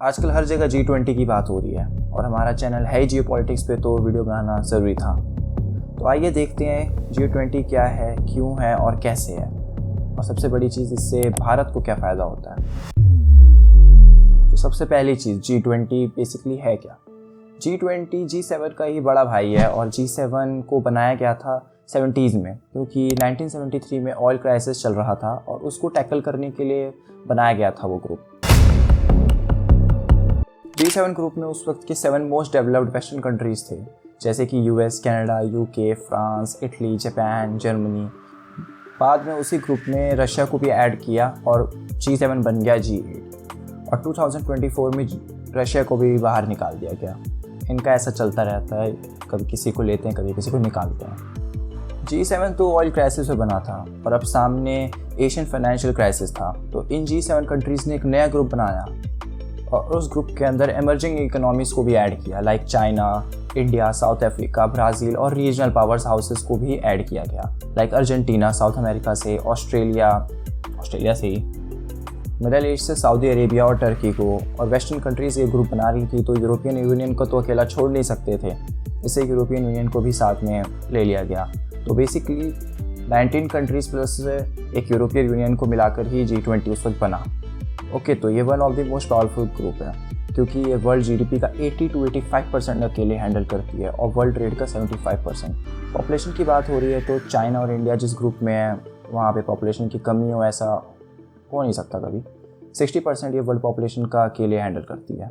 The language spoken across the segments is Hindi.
आजकल हर जगह G20 की बात हो रही है और हमारा चैनल है ही जियो पॉलिटिक्स पे, तो वीडियो बनाना ज़रूरी था। तो आइए देखते हैं G20 क्या है, क्यों है और कैसे है, और सबसे बड़ी चीज़ इससे भारत को क्या फ़ायदा होता है। तो सबसे पहली चीज़, G20 बेसिकली है क्या। G20 G7 का ही बड़ा भाई है और G7 को बनाया गया था 70s में, क्योंकि 1973 में ऑयल क्राइसिस चल रहा था और उसको टैकल करने के लिए बनाया गया था वो ग्रुप। G7 ग्रुप में उस वक्त के 7 मोस्ट डेवलप्ड वेस्टर्न कंट्रीज़ थे, जैसे कि US, Canada, UK, France, Italy, Japan, Germany. बाद में उसी ग्रुप में रशिया को भी ऐड किया और G7 बन गया G8, और 2024 में रशिया को भी बाहर निकाल दिया गया। इनका ऐसा चलता रहता है, कभी किसी को लेते हैं, कभी किसी को निकालते हैं। G7 तो ऑयल क्राइसिस में बना था और अब सामने एशियन फाइनेंशियल क्राइसिस था, तो इन G7 कंट्रीज़ ने एक नया ग्रुप बनाया और उस ग्रुप के अंदर एमर्जिंग इकोनॉमीज़ को भी ऐड किया, like China, India, south Africa, Brazil, और रीजनल पावर्स हाउसेस को भी ऐड किया गया, लाइक अर्जेंटीना साउथ अमेरिका से, ऑस्ट्रेलिया से ही, मिडल ईस्ट से सऊदी अरेबिया और टर्की को। और वेस्टर्न कंट्रीज़ ये ग्रुप बना रही थी, तो यूरोपियन यूनियन को तो अकेला छोड़ नहीं सकते थे, इससे यूरोपियन यूनियन को भी साथ में ले लिया गया। तो बेसिकली 19 कंट्रीज़ प्लस एक यूरोपियन यूनियन को मिलाकर ही G20 उस वक्त बना। ओके, तो ये one of the most powerful group है, क्योंकि ये वर्ल्ड GDP का 80 to 85% अकेले हैंडल करती है और वर्ल्ड ट्रेड का 75%। पॉपुलेशन की बात हो रही है तो चाइना और इंडिया जिस ग्रुप में है वहाँ पे पॉपुलेशन की कमी हो ऐसा हो नहीं सकता कभी। 60% ये वर्ल्ड पॉपुलेशन का अकेले हैंडल करती है।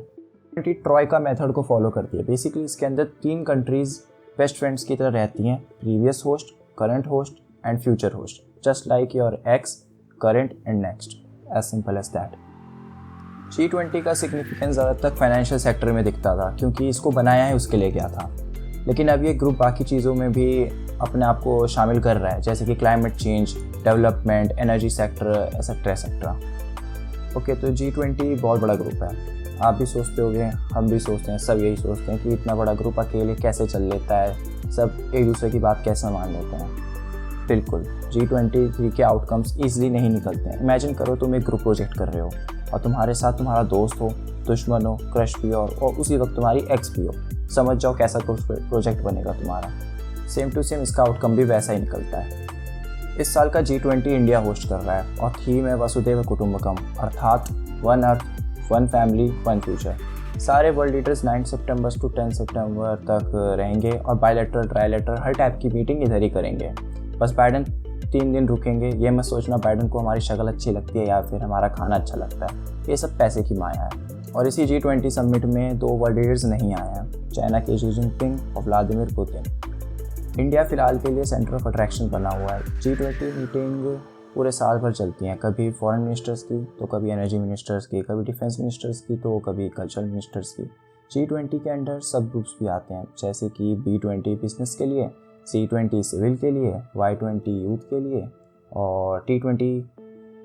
ट्रॉय का मेथड को फॉलो करती है। बेसिकली इसके अंदर 3 कंट्रीज़ बेस्ट फ्रेंड्स की तरह रहती हैं, previous host, current host and future host, just like your ex, current and next, as simple as that. G20 का सिग्निफिकेंस ज़्यादातर तक फाइनेंशियल सेक्टर में दिखता था, क्योंकि इसको बनाया है उसके लिए गया था, लेकिन अब ये ग्रुप बाकी चीज़ों में भी अपने आप को शामिल कर रहा है, जैसे कि climate change, development, energy sector, etcetera. Okay, तो G20 बहुत बड़ा ग्रुप है। आप भी सोचते होंगे, हम भी सोचते हैं, सब यही सोचते हैं कि इतना बड़ा ग्रुप अकेले कैसे चल लेता है, सब एक दूसरे की बात कैसे मान लेते हैं। बिल्कुल, G20 के आउटकम्स ईजिली नहीं निकलते हैं। इमेजिन करो तुम एक ग्रुप प्रोजेक्ट कर रहे हो और तुम्हारे साथ तुम्हारा दोस्त हो, दुश्मन हो, क्रश भी हो और उसी वक्त तुम्हारी एक्स भी हो। समझ जाओ कैसा प्रोजेक्ट बनेगा तुम्हारा। सेम टू सेम इसका आउटकम भी वैसा ही निकलता है। इस साल का G20 इंडिया होस्ट कर रहा है और थीम है वसुधैव कुटुंबकम, अर्थात one earth, one family, one future. सारे वर्ल्ड लीडर्स 9 सितंबर to 10 सितंबर तक रहेंगे और बायलैटरल, ट्रायलैटरल हर टाइप की मीटिंग इधर ही करेंगे। बस बाइडन 3 दिन रुकेंगे। ये मत सोचना बाइडन को हमारी शक्ल अच्छी लगती है या फिर हमारा खाना अच्छा लगता है, ये सब पैसे की माया है। और इसी G20 समिट में 2 वर्ल्ड लीडर्स नहीं आए हैं, चाइना के शी जिनपिंग और व्लादिमीर पुतिन। इंडिया फ़िलहाल के लिए सेंटर ऑफ अट्रैक्शन बना हुआ है। G20 मीटिंग पूरे साल भर चलती हैं, कभी फॉरेन मिनिस्टर्स की तो कभी एनर्जी मिनिस्टर्स की, कभी डिफेंस मिनिस्टर्स की तो कभी कल्चरल मिनिस्टर्स की। G20 के अंडर सब ग्रुप्स भी आते हैं, जैसे कि B20 बिजनेस के लिए, C20 सिविल के लिए, Y20 यूथ के लिए, और T20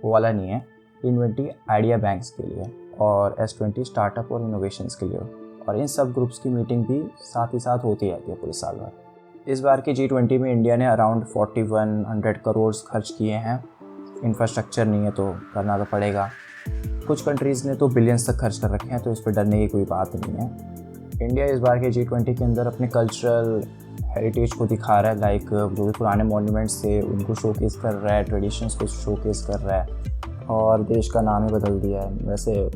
वो वाला नहीं है, T20 आइडिया बैंक्स के लिए, और S20 स्टार्टअप और इनोवेशंस के लिए। और इन सब ग्रुप्स की मीटिंग भी साथ ही साथ होती रहती है पूरे साल भर। इस बार की G20 में इंडिया ने अराउंड 4100 करोड़ खर्च किए हैं। इंफ्रास्ट्रक्चर नहीं है तो करना तो पड़ेगा। कुछ कंट्रीज़ ने तो बिलियंस तक खर्च कर रखे हैं, तो इस पर डरने की कोई बात नहीं है। इंडिया इस बार के G20 के अंदर अपने कल्चरल हेरिटेज को दिखा रहा है, लाइक जो भी पुराने मॉन्यूमेंट्स थे उनको शोकेस कर रहा है, ट्रेडिशंस को शोकेस कर रहा है, और देश का नाम ही बदल दिया है। वैसे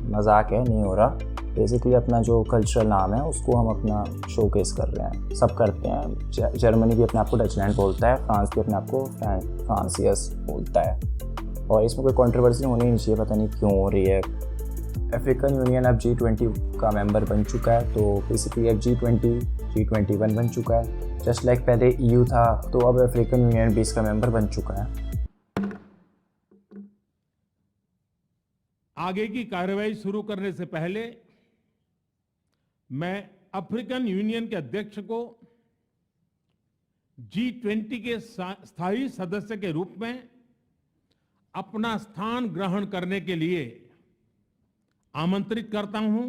मजाक है, नहीं हो रहा। बेसिकली अपना जो कल्चरल नाम है उसको हम अपना शोकेस कर रहे हैं, सब करते हैं। जर्मनी भी अपने आप को डचलैंड बोलता है, फ्रांस भी अपने आप को फ्रांसियस बोलता है, और इसमें कोई कंट्रोवर्सी होनी नहीं चाहिए, पता नहीं क्यों हो रही है। अफ्रीकन यूनियन अब G20 का मेंबर बन चुका है, तो बेसिकली अब G21 बन चुका है। जस्ट लाइक पहले EU था, तो अब अफ्रीकन यूनियन भी इसका मेंबर बन चुका है। आगे की कार्रवाई शुरू करने से पहले मैं अफ्रीकन यूनियन के अध्यक्ष को G20 के स्थायी सदस्य के रूप में अपना स्थान ग्रहण करने के लिए आमंत्रित करता हूं।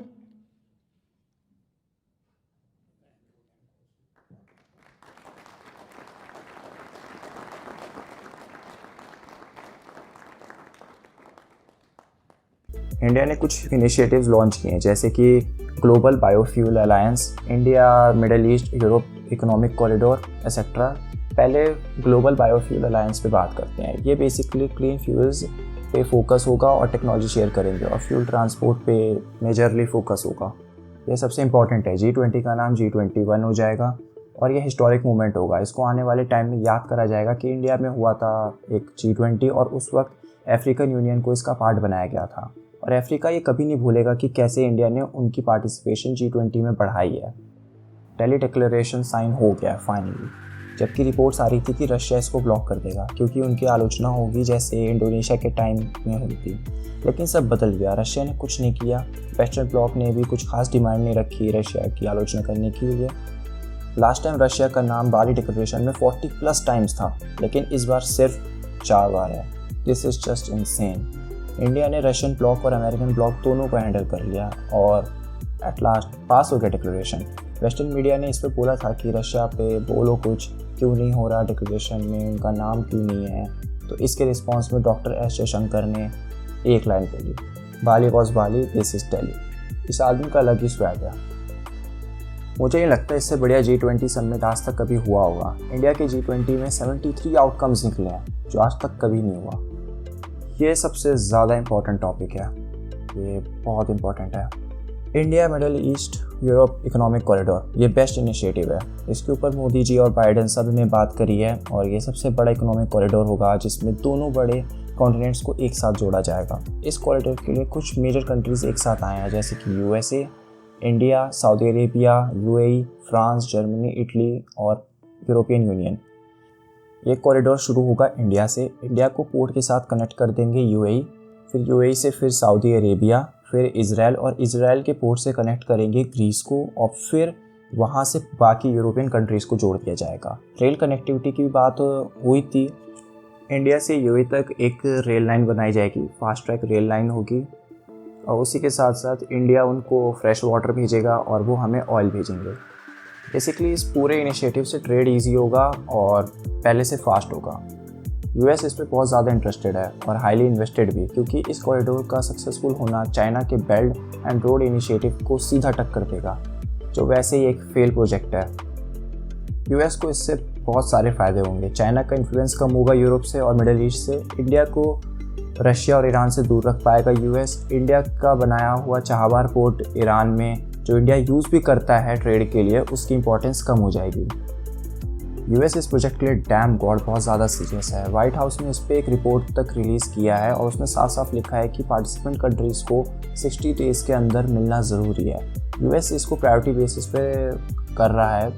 इंडिया ने कुछ इनिशिएटिव्स लॉन्च किए हैं, जैसे कि global biofuel alliance, India middle east Europe economic corridor etcetera. पहले ग्लोबल बायोफ्यूल अलायंस पे बात करते हैं। ये बेसिकली क्लीन फ्यूल्स पे फोकस होगा और टेक्नोलॉजी शेयर करेंगे और फ्यूल ट्रांसपोर्ट पे मेजरली फोकस होगा। ये सबसे इंपॉर्टेंट है। G20 का नाम G21 हो जाएगा और ये हिस्टोरिक मूवमेंट होगा। इसको आने वाले टाइम में याद करा जाएगा कि इंडिया में हुआ था एक G20 और उस वक्त अफ्रीकन यूनियन को इसका पार्ट बनाया गया था। और अफ्रीका ये कभी नहीं भूलेगा कि कैसे इंडिया ने उनकी पार्टिसिपेशन G20 में बढ़ाई है। दिल्ली डिक्लेरेशन साइन हो गया फाइनली, जबकि रिपोर्ट्स आ रही थी कि रशिया इसको ब्लॉक कर देगा क्योंकि उनकी आलोचना होगी जैसे इंडोनेशिया के टाइम में हुई थी। लेकिन सब बदल गया, रशिया ने कुछ नहीं किया। वेस्टर्न ब्लॉक ने भी कुछ खास डिमांड नहीं रखी रशिया की आलोचना करने के लिए। लास्ट टाइम रशिया का नाम बाली डिक्लेरेशन में 40+ टाइम्स था, लेकिन इस बार सिर्फ 4 बार है। This is just insane. India ने रशियन ब्लॉक और अमेरिकन ब्लॉक दोनों को हैंडल कर लिया और एट लास्ट पास हो गया डिक्लेरेशन। वेस्टर्न मीडिया ने इस पर बोला था कि रशिया पे बोलो कुछ, क्यों नहीं हो रहा डिक्लेरेशन में, उनका नाम क्यों नहीं है। तो इसके रिस्पॉन्स में डॉक्टर एस जयशंकर ने एक लाइन बोली, Bali was Bali, this is Delhi. इस आदमी का अलग ही स्वैग है। मुझे नहीं लगता इससे बढ़िया G20 समिट आज तक कभी हुआ होगा। इंडिया के G20 में 73 आउटकम्स निकले हैं जो आज तक कभी नहीं हुआ। ये सबसे ज़्यादा इम्पोर्टेंट टॉपिक है, ये बहुत इम्पोर्टेंट है। India middle east Europe economic corridor ये बेस्ट इनिशिएटिव है। इसके ऊपर मोदी जी और बाइडेन सब ने बात करी है और ये सबसे बड़ा इकोनॉमिक कॉरिडोर होगा जिसमें दोनों बड़े कॉन्टिनेंट्स को एक साथ जोड़ा जाएगा। इस कॉरिडोर के लिए कुछ मेजर कंट्रीज़ एक साथ आए हैं, जैसे कि USA, India, Saudi Arabia, UAE, France, Germany, Italy और यूरोपियन यूनियन। ये कॉरिडोर शुरू होगा इंडिया से। इंडिया को पोर्ट के साथ कनेक्ट कर देंगे UAE, फिर UAE से फिर सऊदी अरेबिया, फिर इज़राइल और इज़राइल के पोर्ट से कनेक्ट करेंगे ग्रीस को और फिर वहाँ से बाकी यूरोपियन कंट्रीज़ को जोड़ दिया जाएगा। रेल कनेक्टिविटी की बात हुई थी। इंडिया से UAE तक एक रेल लाइन बनाई जाएगी, फास्ट ट्रैक रेल लाइन होगी और उसी के साथ साथ इंडिया उनको फ्रेश वाटर भेजेगा और वो हमें ऑयल भेजेंगे। बेसिकली इस पूरे इनिशिएटिव से ट्रेड इजी होगा और पहले से फास्ट होगा। US इस पर बहुत ज़्यादा इंटरेस्टेड है और हाईली इन्वेस्टेड भी, क्योंकि इस कॉरिडोर का सक्सेसफुल होना चाइना के बेल्ट एंड रोड इनिशिएटिव को सीधा टक्कर देगा, जो वैसे ही एक फेल प्रोजेक्ट है। US को इससे बहुत सारे फ़ायदे होंगे। चाइना का इन्फ्लुएंस कम होगा यूरोप से और मिडिल ईस्ट से। इंडिया को रशिया और ईरान से दूर रख पाएगा US। इंडिया का बनाया हुआ चाबहार पोर्ट ईरान में जो इंडिया यूज़ भी करता है ट्रेड के लिए, उसकी इंपॉर्टेंस कम हो जाएगी। US इस प्रोजेक्ट के लिए डैम गॉड बहुत ज़्यादा सीरियस है। वाइट हाउस ने इस पर एक रिपोर्ट तक रिलीज़ किया है और उसमें साफ साफ लिखा है कि पार्टिसिपेंट कंट्रीज़ को 60 डेज़ के अंदर मिलना ज़रूरी है। US इसको प्रायोरिटी बेसिस पे कर रहा है।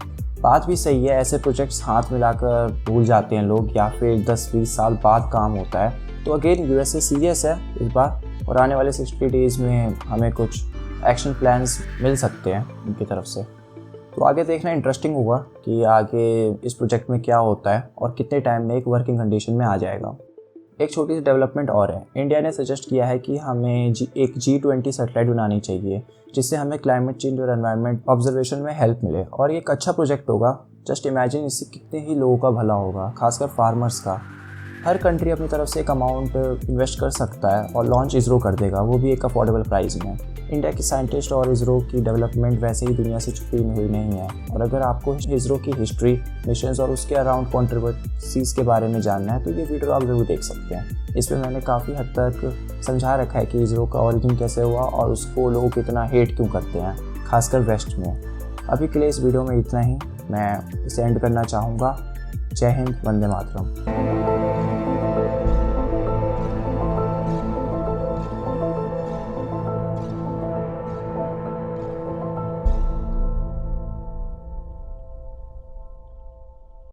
बात भी सही है, ऐसे प्रोजेक्ट्स हाथ मिलाकर भूल जाते हैं लोग या फिर 10-20 साल बाद काम होता है। तो अगेन USA सीरियस है इस बार और आने वाले 60 डेज़ में हमें कुछ एक्शन प्लान्स मिल सकते हैं उनकी तरफ से। तो आगे देखना इंटरेस्टिंग होगा कि आगे इस प्रोजेक्ट में क्या होता है और कितने टाइम में एक वर्किंग कंडीशन में आ जाएगा। एक छोटी सी डेवलपमेंट और है। इंडिया ने सजेस्ट किया है कि हमें एक G20 सैटेलाइट बनानी चाहिए जिससे हमें क्लाइमेट चेंज और एनवायरनमेंट ऑब्जर्वेशन में हेल्प मिले और ये एक अच्छा प्रोजेक्ट होगा। जस्ट इमेजिन इससे कितने ही लोगों का भला होगा, खासकर फार्मर्स का। हर कंट्री अपनी तरफ से एक अमाउंट इन्वेस्ट कर सकता है और लॉन्च इसरो कर देगा, वो भी एक अफोर्डेबल प्राइस में। इंडिया के साइंटिस्ट और इसरो की डेवलपमेंट वैसे ही दुनिया से छुपी हुई नहीं है और अगर आपको इसरो की हिस्ट्री, मिशंस और उसके अराउंड कंट्रोवर्सीज के बारे में जानना है तो ये वीडियो आप जरूर देख सकते हैं। इस पर मैंने काफ़ी हद तक समझा रखा है कि इसरो का ओरिजिन कैसे हुआ और उसको लोग इतना हेट क्यों करते हैं, खासकर वेस्ट में। अभी के लिए इस वीडियो में इतना ही। मैं इसे एंड करना चाहूँगा। जय हिंद, वंदे मातरम।